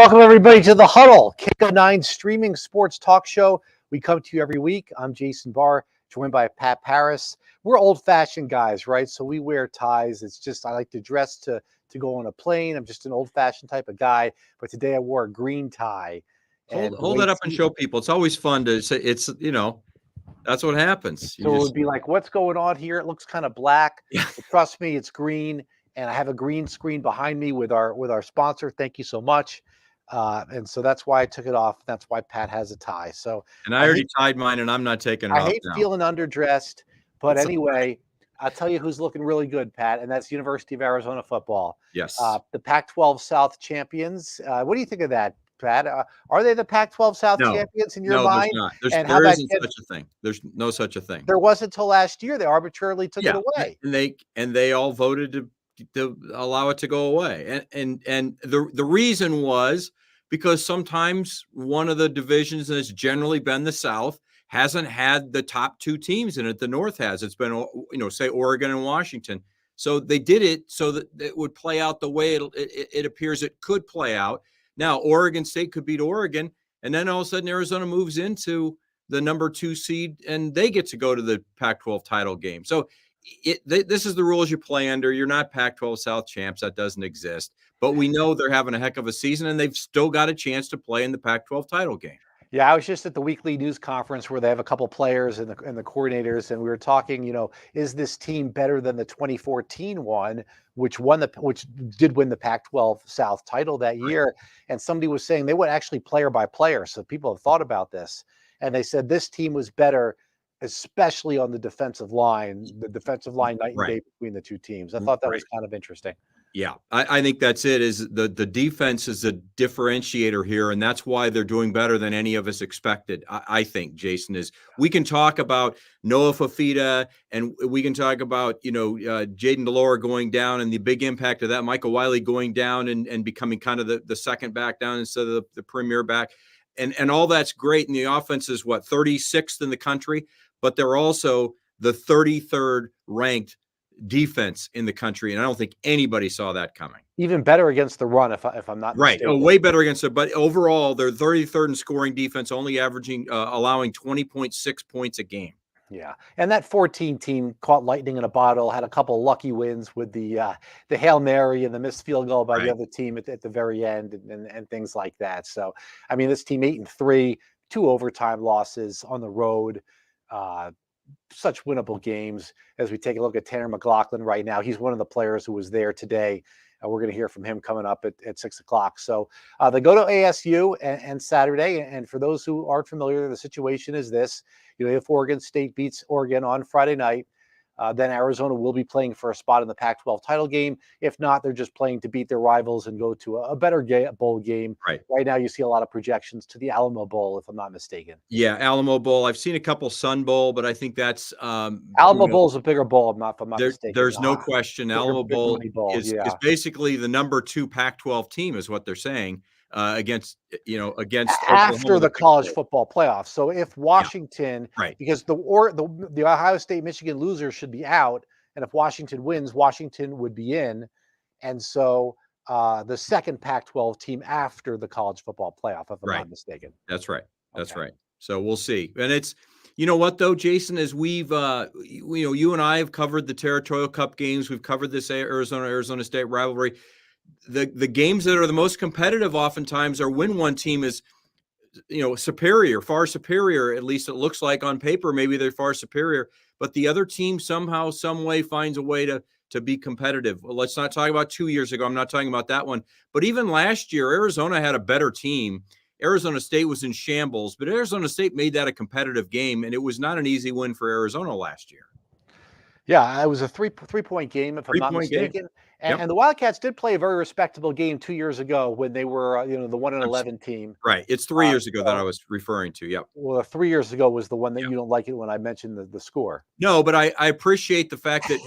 Welcome, everybody, to the Huddle, KO9 streaming sports talk show. We come to you every week. I'm Jason Barr, joined by Pat Parris. We're old-fashioned guys, right? So we wear ties. It's just I like to dress to go on a plane. I'm just an old-fashioned type of guy. But today I wore a green tie. Hold that up and show people. It's always fun to say. That's what happens. So it would be like, what's going on here? It looks kind of black. But trust me, it's green. And I have a green screen behind me with our sponsor. Thank you so much. And so that's why I took it off. That's why Pat has a tie. So, and I already tied mine, and I'm not taking it off. I hate feeling underdressed, but anyway, I'll tell you who's looking really good, Pat, and that's University of Arizona football. Yes, the Pac-12 South champions. What do you think of that, Pat? Are they the Pac-12 South champions in your mind? No, there's not. There isn't such a thing. There's no such a thing. There wasn't until last year. They arbitrarily took it away, and they all voted to allow it to go away. And the reason was because sometimes one of the divisions that's generally been the South hasn't had the top two teams in it. The North has. It's been, say Oregon and Washington. So they did it so that it would play out the way it appears it could play out. Now, Oregon State could beat Oregon, and then all of a sudden Arizona moves into the number 2 seed, and they get to go to the Pac-12 title game. So this is the rules you play under. You're not Pac-12 South champs. That doesn't exist. But we know they're having a heck of a season, and they've still got a chance to play in the Pac-12 title game. Yeah, I was just at the weekly news conference where they have a couple players and the coordinators, and we were talking, is this team better than the 2014 one, which did win the Pac-12 South title that year? And somebody was saying they went actually player by player. So people have thought about this, and they said this team was better, especially on the defensive line night and day between the two teams. I thought that was kind of interesting. Yeah, I think that's it. Is the defense is a differentiator here, and that's why they're doing better than any of us expected. I think, Jason, is we can talk about Noah Fafita, and we can talk about Jaden Delora going down and the big impact of that, Michael Wiley going down and becoming kind of the second back down instead of the premier back, and all that's great. And the offense is 36th in the country, but they're also the 33rd ranked defense in the country, and I don't think anybody saw that coming. Even better against the run, if I'm not mistaken. Right. Way better against it. But overall, they're 33rd in scoring defense, only allowing 20.6 points a game. Yeah, and that 14 team caught lightning in a bottle, had a couple lucky wins with the Hail Mary and the missed field goal by the other team at the very end and things like that. So, I mean, this team 8-3, 2 overtime losses on the road. Such winnable games. As we take a look at Tanner McLaughlin right now, he's one of the players who was there today. We're going to hear from him coming up at 6 o'clock. So they go to ASU and Saturday. And for those who aren't familiar, the situation is this. If Oregon State beats Oregon on Friday night, then Arizona will be playing for a spot in the Pac-12 title game. If not, they're just playing to beat their rivals and go to a better bowl game. Right now, you see a lot of projections to the Alamo Bowl, if I'm not mistaken. Yeah, Alamo Bowl. I've seen a couple Sun Bowl, but I think that's Alamo Bowl is a bigger bowl. If I'm not mistaken. There's no question. Alamo Bowl is basically the number 2 Pac-12 team, is what they're saying. Against after the college football playoffs. So if Washington, because the Ohio State Michigan loser should be out, and if Washington wins, Washington would be in, and so the second Pac-12 team after the college football playoff, if I'm not mistaken. That's right. That's right. So we'll see. And it's what though, Jason, is we've you and I have covered the Territorial Cup games. We've covered this Arizona State rivalry. The games that are the most competitive oftentimes are when one team is, superior, far superior. At least it looks like on paper, maybe they're far superior, but the other team somehow, some way finds a way to be competitive. Well, let's not talk about 2 years ago. I'm not talking about that one, but even last year, Arizona had a better team. Arizona State was in shambles, but Arizona State made that a competitive game, and it was not an easy win for Arizona last year. Yeah, it was a three-point game, if I'm not mistaken. And the Wildcats did play a very respectable game 2 years ago when they were, the 1-11 team. Right. It's 3 years ago that I was referring to. Yep. Well, 3 years ago was the one that you don't like it when I mentioned the score. No, but I appreciate the fact that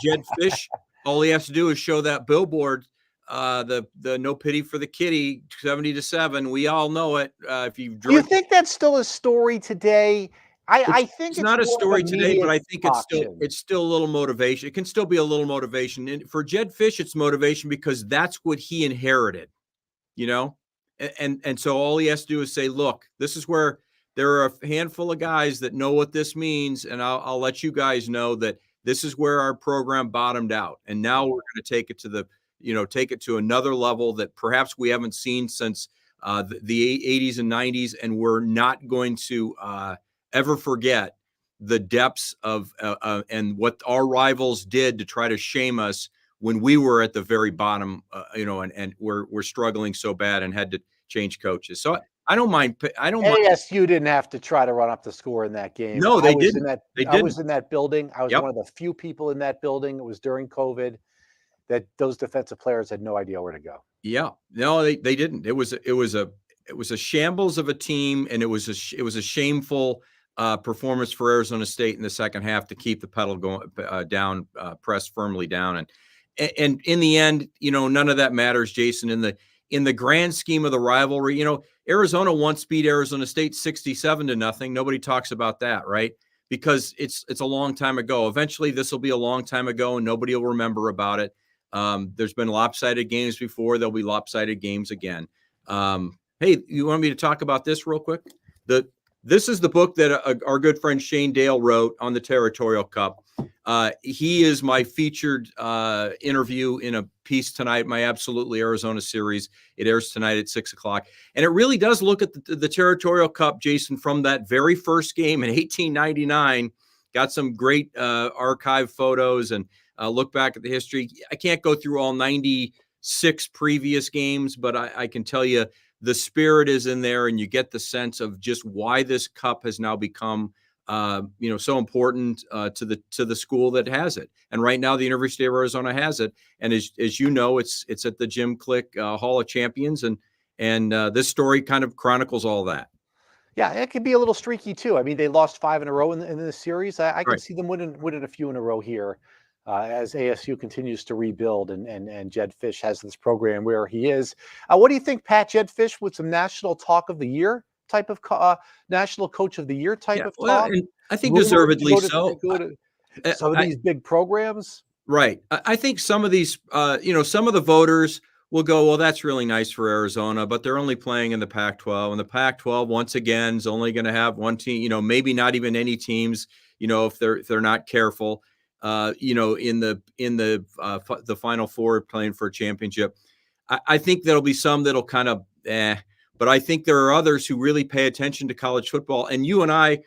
Jed Fish, all he has to do is show that billboard, the no pity for the kitty, 70-7. We all know it. If you do you think that's still a story today? I think it's not a story today, but I think it's still a little motivation. It can still be a little motivation. And for Jed Fish, it's motivation because that's what he inherited. And so all he has to do is say, look, this is where there are a handful of guys that know what this means, and I'll let you guys know that this is where our program bottomed out, and now we're going to take it to another level that perhaps we haven't seen since the 80s and 90s, and we're not going to ever forget the depths of and what our rivals did to try to shame us when we were at the very bottom, and we're struggling so bad and had to change coaches. So I don't mind. ASU didn't have to try to run up the score in that game. No, they didn't. I was in that building. I was Yep. one of the few people in that building. It was during COVID that those defensive players had no idea where to go. Yeah, no, they didn't. It was a shambles of a team, and it was a shameful performance for Arizona State in the second half to keep the pedal going down, pressed firmly down, and in the end, none of that matters, Jason. In the grand scheme of the rivalry, Arizona once beat Arizona State 67-0. Nobody talks about that, right? Because it's a long time ago. Eventually, this will be a long time ago, and nobody will remember about it. There's been lopsided games before. There'll be lopsided games again. Hey, you want me to talk about this real quick? This is the book that our good friend Shane Dale wrote on the Territorial Cup. He is my featured interview in a piece tonight, my Absolutely Arizona series. It airs tonight at 6:00. And it really does look at the Territorial Cup, Jason, from that very first game in 1899. Got some great archive photos and look back at the history. I can't go through all 96 previous games, but I can tell you the spirit is in there, and you get the sense of just why this cup has now become so important to the school that has it. And right now, the University of Arizona has it. And as you know, it's at the Jim Click Hall of Champions, and this story kind of chronicles all that. Yeah, it could be a little streaky too. I mean, they lost 5 in a row in this series. I can see them winning a few in a row here as ASU continues to rebuild, and Jed Fish has this program where he is. What do you think, Pat? Jed Fish with some national talk of the year type of national coach of the year type of talk? And I think deservedly so. Some of these big programs. Right. I think some of these, some of the voters will go, well, that's really nice for Arizona, but they're only playing in the Pac-12, and the Pac-12 once again is only going to have one team, maybe not even any teams, if they're not careful, in the Final Four playing for a championship. I think there'll be some that'll kind of, but I think there are others who really pay attention to college football. And you and I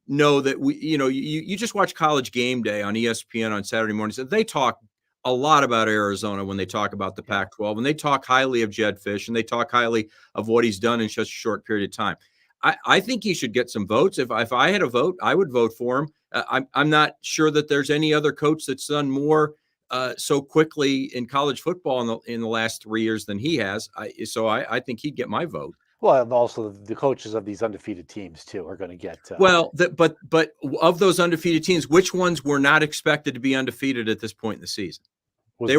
know that you just watch College Game Day on ESPN on Saturday mornings, and they talk a lot about Arizona when they talk about the Pac-12, and they talk highly of Jed Fish, and they talk highly of what he's done in such a short period of time. I think he should get some votes. If I had a vote, I would vote for him. I'm not sure that there's any other coach that's done more so quickly in college football in the last 3 years than he has. So I think he'd get my vote. Well, and also the coaches of these undefeated teams too are going to get. But of those undefeated teams, which ones were not expected to be undefeated at this point in the season? Was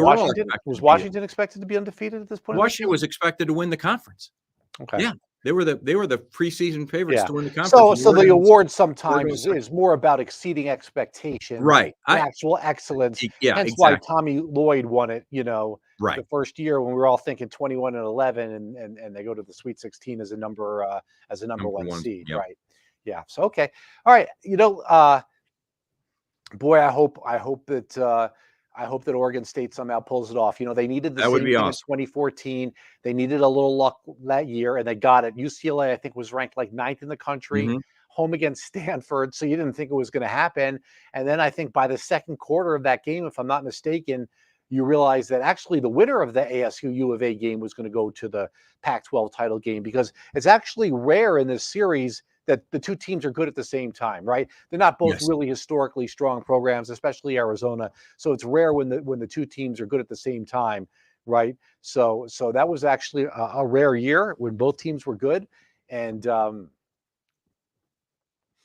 Washington expected to be undefeated at this point? Washington was expected to win the conference. Okay. Yeah. They were the preseason favorites to win the conference. So the award sometimes is more about exceeding expectations, right? Actual excellence. Yeah, hence exactly. why Tommy Lloyd won it. Right. The first year when we were all thinking 21-11, and they go to the Sweet 16 as a number one seed, yep. Right? Yeah. So okay, all right. Boy, I hope that Oregon State somehow pulls it off. They needed the same thing in 2014. They needed a little luck that year, and they got it. UCLA, I think, was ranked like 9th in the country, home against Stanford, so you didn't think it was going to happen. And then I think by the second quarter of that game, if I'm not mistaken, you realize that actually the winner of the ASU U of A game was going to go to the Pac-12 title game, because it's actually rare in this series that the two teams are good at the same time, right? They're not both really historically strong programs, especially Arizona. So it's rare when the two teams are good at the same time, right? So that was actually a rare year when both teams were good, and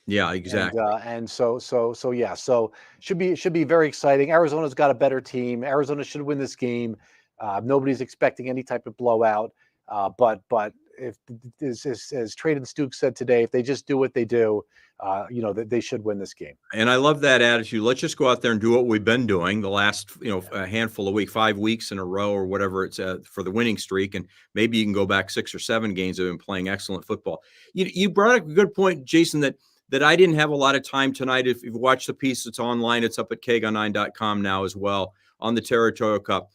yeah, exactly. And so should be very exciting. Arizona's got a better team. Arizona should win this game. Nobody's expecting any type of blowout. But if, as Trade and Stuk said today, if they just do what they do, they should win this game. And I love that attitude. Let's just go out there and do what we've been doing the last, a handful of weeks, 5 weeks in a row or whatever it's for the winning streak. And maybe you can go back 6 or 7 games of been playing excellent football. You brought up a good point, Jason, that I didn't have a lot of time tonight. If you've watched the piece, it's online. It's up at KGUN9.com now as well on the Territorial Cup.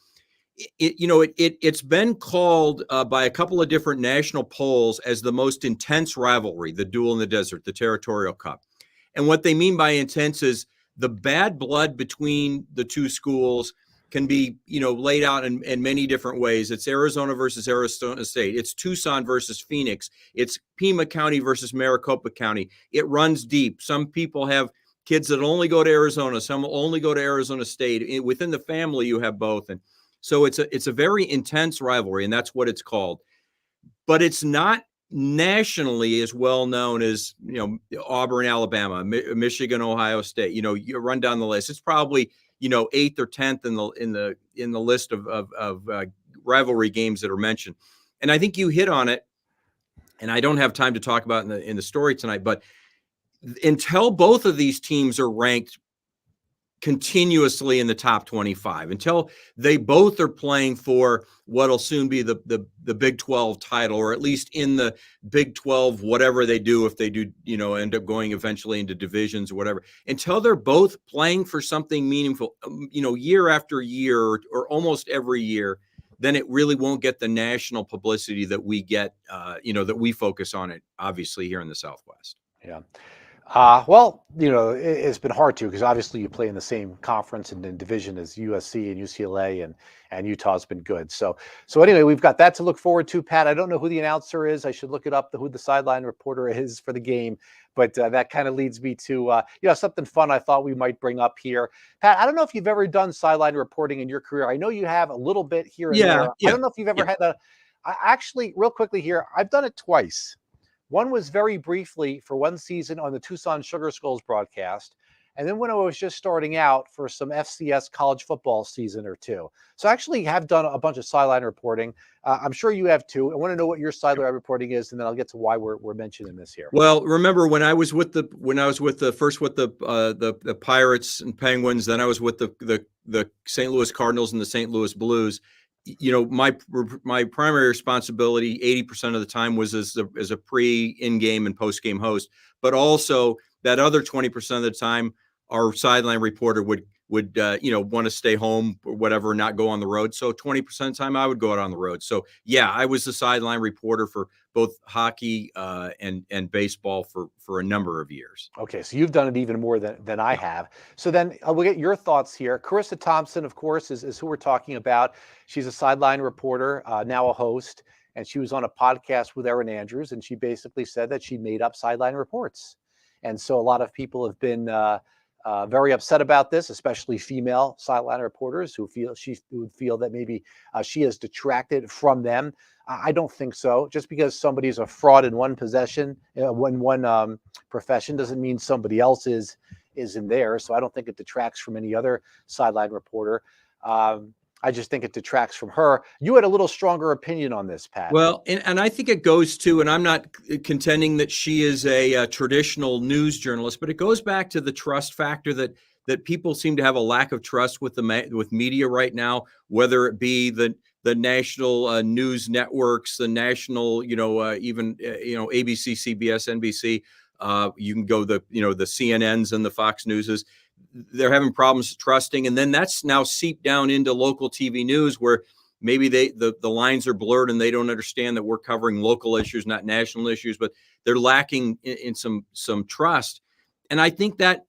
It's been called by a couple of different national polls as the most intense rivalry, the Duel in the Desert, the Territorial Cup. And what they mean by intense is the bad blood between the two schools can be, laid out in many different ways. It's Arizona versus Arizona State. It's Tucson versus Phoenix. It's Pima County versus Maricopa County. It runs deep. Some people have kids that only go to Arizona. Some will only go to Arizona State. Within the family, you have both. And so it's a very intense rivalry, and that's what it's called. But it's not nationally as well known as, Auburn, Alabama, Michigan, Ohio State. You run down the list. It's probably, 8th or 10th in the list of rivalry games that are mentioned. And I think you hit on it, and I don't have time to talk about in the story tonight, but until both of these teams are ranked continuously in the top 25, until they both are playing for what'll soon be the Big 12 title, or at least in the Big 12, whatever they do, if they do, end up going eventually into divisions or whatever, until they're both playing for something meaningful, year after year or almost every year, then it really won't get the national publicity that we get, that we focus on it, obviously, here in the Southwest. Yeah. It's been hard to, because obviously you play in the same conference and division as USC and UCLA, and Utah's been good. So anyway, we've got that to look forward to. Pat, I don't know who the announcer is. I should look it up, who the sideline reporter is for the game. But that kind of leads me to, something fun I thought we might bring up here. Pat, I don't know if you've ever done sideline reporting in your career. I know you have a little bit here and there. I don't know if you've ever had actually, real quickly here, I've done it twice. One was very briefly for one season on the Tucson Sugar Skulls broadcast. And then when I was just starting out for some FCS college football season or two. So I actually have done a bunch of sideline reporting. I'm sure you have too. I want to know what your sideline reporting is, and then I'll get to why we're mentioning this here. Well, remember when I was with the Pirates and Penguins, then I was with the St. Louis Cardinals and the St. Louis Blues. My primary responsibility 80% of the time was as a in-game and post-game host, but also that other 20% of the time, our sideline reporter would want to stay home or whatever, not go on the road. So 20% of the time I would go out on the road. So yeah, I was the sideline reporter for both hockey and baseball for a number of years. Okay, so you've done it even more than I have. So then we'll get your thoughts here. Charissa Thompson, of course, is who we're talking about. She's a sideline reporter, now a host, and she was on a podcast with Erin Andrews, and she basically said that she made up sideline reports. And so a lot of people have been very upset about this, especially female sideline reporters who would feel that maybe she has detracted from them. I don't think so. Just because somebody's a fraud in one profession doesn't mean somebody else is in there. So I don't think it detracts from any other sideline reporter. I just think it detracts from her. You had a little stronger opinion on this, Pat. Well, and I think it goes to, and I'm not contending that she is a traditional news journalist, but it goes back to the trust factor that people seem to have a lack of trust with media right now, whether it be the national news networks, the national, even ABC, CBS, NBC. You can go the CNNs and the Fox Newses. They're having problems trusting, and then that's now seeped down into local TV news where maybe the lines are blurred and they don't understand that we're covering local issues, not national issues, but they're lacking in some trust. And I think that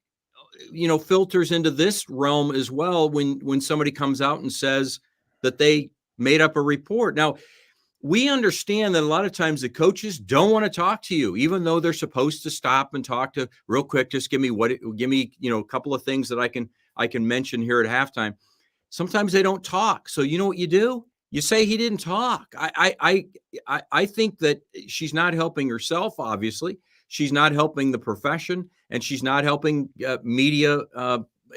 filters into this realm as well when somebody comes out and says that they made up a report. Now, we understand that a lot of times the coaches don't want to talk to you, even though they're supposed to stop and talk to real quick. Just give me a couple of things that I can mention here at halftime. Sometimes they don't talk. So you know what you do? You say he didn't talk. I think that she's not helping herself. Obviously, she's not helping the profession, and she's not helping media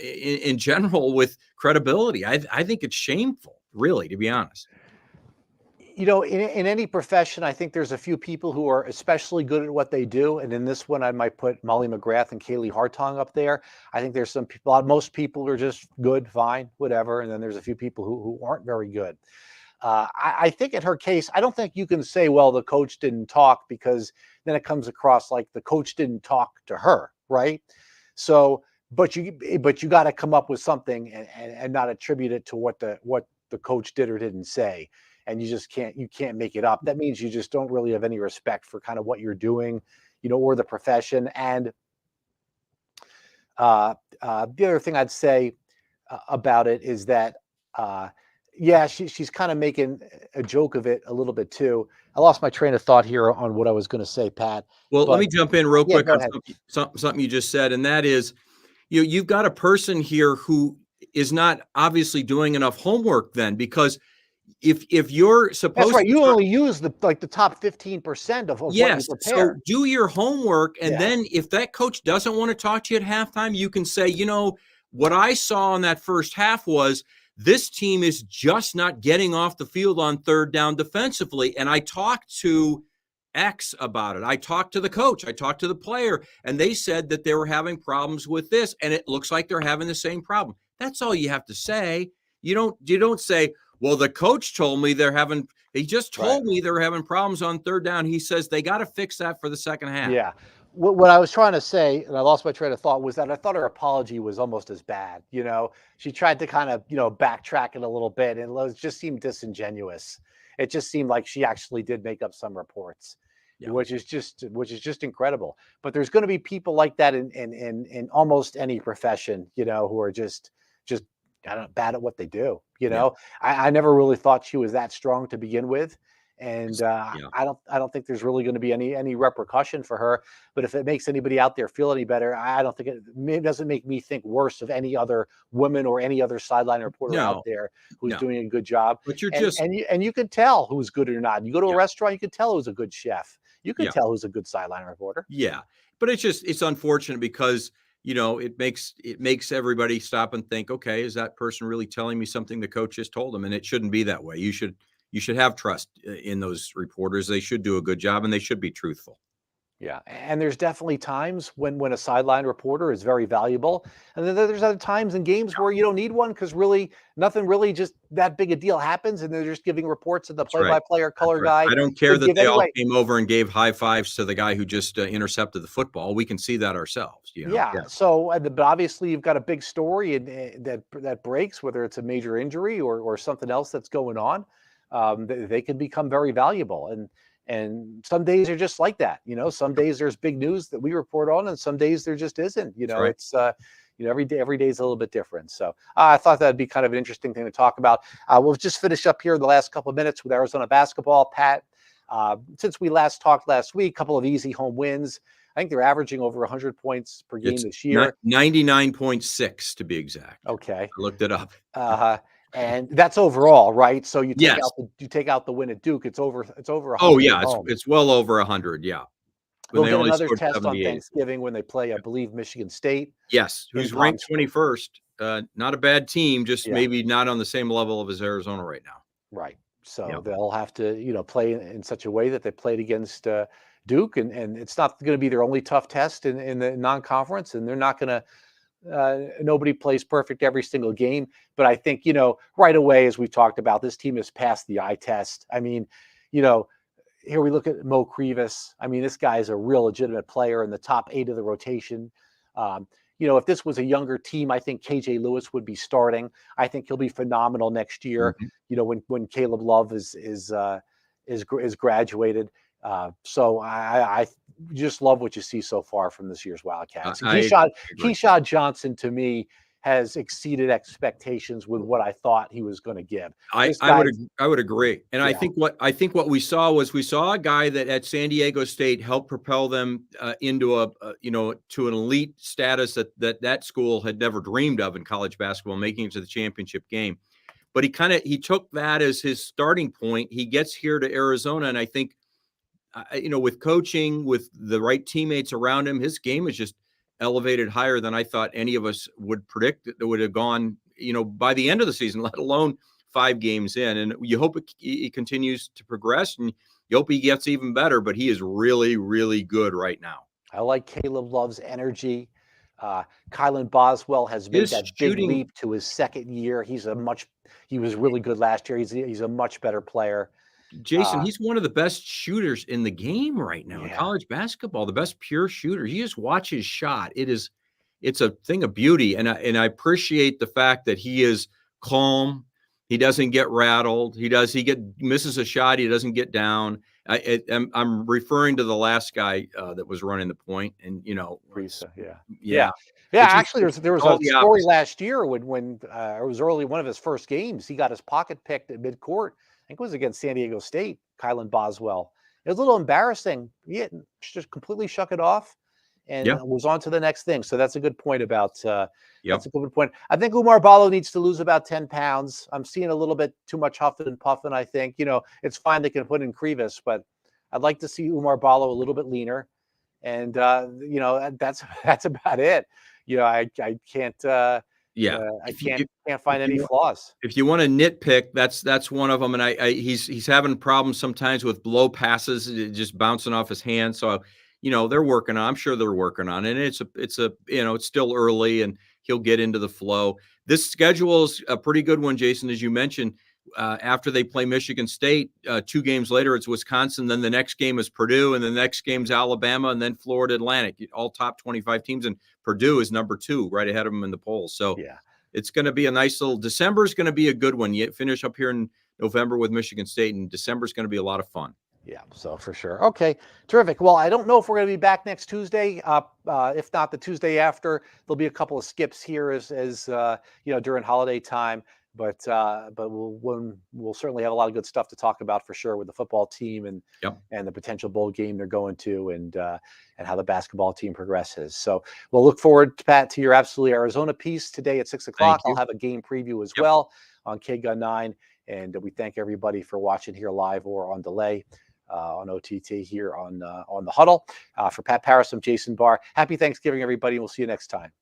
in general with credibility. I think it's shameful, really, to be honest. In any profession, I think there's a few people who are especially good at what they do. And in this one, I might put Molly McGrath and Kaylee Hartong up there. I think there's some people, most people are just good, fine, whatever. And then there's a few people who aren't very good. I think in her case, I don't think you can say, well, the coach didn't talk, because then it comes across like the coach didn't talk to her, right? So, but you got to come up with something and not attribute it to what the coach did or didn't say. And you can't make it up. That means you just don't really have any respect for kind of what you're doing, or the profession. And the other thing I'd say about it is that, yeah, she's kind of making a joke of it a little bit too. I lost my train of thought here on what I was going to say, Pat. Well, let me jump in real quick on something you just said, and that is, you've got a person here who is not obviously doing enough homework then, because if you're supposed, that's right, you only use the top 15% of yes, what you prepare. So do your homework, and then if that coach doesn't want to talk to you at halftime, you can say, what I saw in that first half was this team is just not getting off the field on third down defensively, and I talked to X about it. I talked to the coach, I talked to the player, and they said that they were having problems with this, and it looks like they're having the same problem. That's all you have to say. You don't say, well, the coach told me he just told me they're having problems on third down. He says they got to fix that for the second half. Yeah. What I was trying to say, and I lost my train of thought, was that I thought her apology was almost as bad. She tried to kind of, backtrack it a little bit, and it just seemed disingenuous. It just seemed like she actually did make up some reports, which is just incredible. But there's going to be people like that in almost any profession, who are just I don't know, bad at what they do. I never really thought she was that strong to begin with. And I don't think there's really going to be any repercussion for her. But if it makes anybody out there feel any better, I don't think it doesn't make me think worse of any other woman or any other sideline reporter out there who's doing a good job. But you're and you can tell who's good or not. You go to a restaurant, you can tell who's a good chef. You can tell who's a good sideline reporter. Yeah, but it's unfortunate because it makes everybody stop and think, okay, is that person really telling me something the coach just told them? And it shouldn't be that way. You should have trust in those reporters. They should do a good job, and they should be truthful. Yeah, and there's definitely times when a sideline reporter is very valuable, and then there's other times in games where you don't need one, because really nothing really just that big a deal happens, and they're just giving reports of the play-by-play or color guy. I don't care that they all came over and gave high fives to the guy who just intercepted the football. We can see that ourselves. Yeah. So, but obviously you've got a big story that breaks, whether it's a major injury or something else that's going on. They can become very valuable, and some days are just like that. Some days there's big news that we report on, and some days there just isn't. It's every day is a little bit different. So I thought that'd be kind of an interesting thing to talk about. We'll just finish up here in the last couple of minutes with Arizona basketball. Pat, since we last talked last week, a couple of easy home wins. I think they're averaging over 100 points per game this year. 99.6 to be exact. Okay, I looked it up. And that's overall, right? So you take out the win at Duke, it's over 100. Oh yeah, it's well over 100. Yeah. They'll get another test on Thanksgiving when they play, I believe, Michigan State. Yes, who's ranked 21st. Not a bad team, just maybe not on the same level as Arizona right now. Right. So they'll have to, play in such a way that they played against Duke, and it's not going to be their only tough test in the non-conference, and they're not going to. Nobody plays perfect every single game, but I think, right away, as we've talked about, this team has passed the eye test. I mean, here we look at Mo Krivas. I mean, this guy is a real legitimate player in the top 8 of the rotation. If this was a younger team, I think KJ Lewis would be starting. I think he'll be phenomenal next year. When Caleb Love is graduated. So I just love what you see so far from this year's Wildcats. Keyshawn Johnson, to me, has exceeded expectations with what I thought he was going to give. I would agree. And I think what we saw a guy that at San Diego State helped propel them into to an elite status that school had never dreamed of in college basketball, making it to the championship game. But he took that as his starting point. He gets here to Arizona, and I think, with coaching, with the right teammates around him, his game is just elevated higher than I thought any of us would predict that would have gone, by the end of the season, let alone 5 games in, and you hope he continues to progress, and you hope he gets even better. But he is really, really good right now. I like Caleb Love's energy. Kylan Boswell has made His that big shooting, leap to his second year. He was really good last year. He's a much better player. Jason, Uh, he's one of the best shooters in the game right now in yeah, college basketball, the best pure shooter. You just watch his shot. It's a thing of beauty. And I appreciate the fact that he is calm. He doesn't get rattled. Misses a shot. He doesn't get down. I'm referring to the last guy that was running the point, and Risa, yeah, yeah, yeah, yeah. it's just Actually, there was all a the story opposite. last year when it was early one of his first games. He got his pocket picked at midcourt. I think it was against San Diego State. Kylan Boswell. It was a little embarrassing. He just completely shook it off and Yeah, was on to the next thing. So that's a good point about. yep. That's a good point. I think Umar Ballo needs to lose about 10 pounds. I'm seeing a little bit too much huffing and puffing. I think it's fine they can put in Krivas, but I'd like to see Umar Ballo a little bit leaner. And that's about it. I can't Yeah. I If you can't if find any you flaws. If you want to nitpick, that's one of them. And he's having problems sometimes with low passes, just bouncing off his hand. So, they're working on. I'm sure they're working on it. And it's still early, and he'll get into the flow. This schedule is a pretty good one, Jason, as you mentioned. After they play Michigan State, 2 games later it's Wisconsin. Then the next game is Purdue, and the next game's Alabama, and then Florida Atlantic. All top 25 teams, and Purdue is number 2, right ahead of them in the polls. So Yeah. it's going to be a nice little. December is going to be a good one. You finish up here in November with Michigan State, and December is going to be a lot of fun. Yeah, so for sure. Okay, terrific. Well, I don't know if we're going to be back next Tuesday. If not the Tuesday after, there'll be a couple of skips here as during holiday time. But we'll certainly have a lot of good stuff to talk about for sure with the football team Yep. and the potential bowl game they're going to and how the basketball team progresses. So we'll look forward, Pat, to your Absolutely Arizona piece today at 6 Thank o'clock. I'll you. have a game preview as Yep. well on KGUN 9. And we thank everybody for watching here live or on delay. On OTT here on the Huddle. For Pat Parris, I'm Jason Barr. Happy Thanksgiving, everybody. We'll see you next time.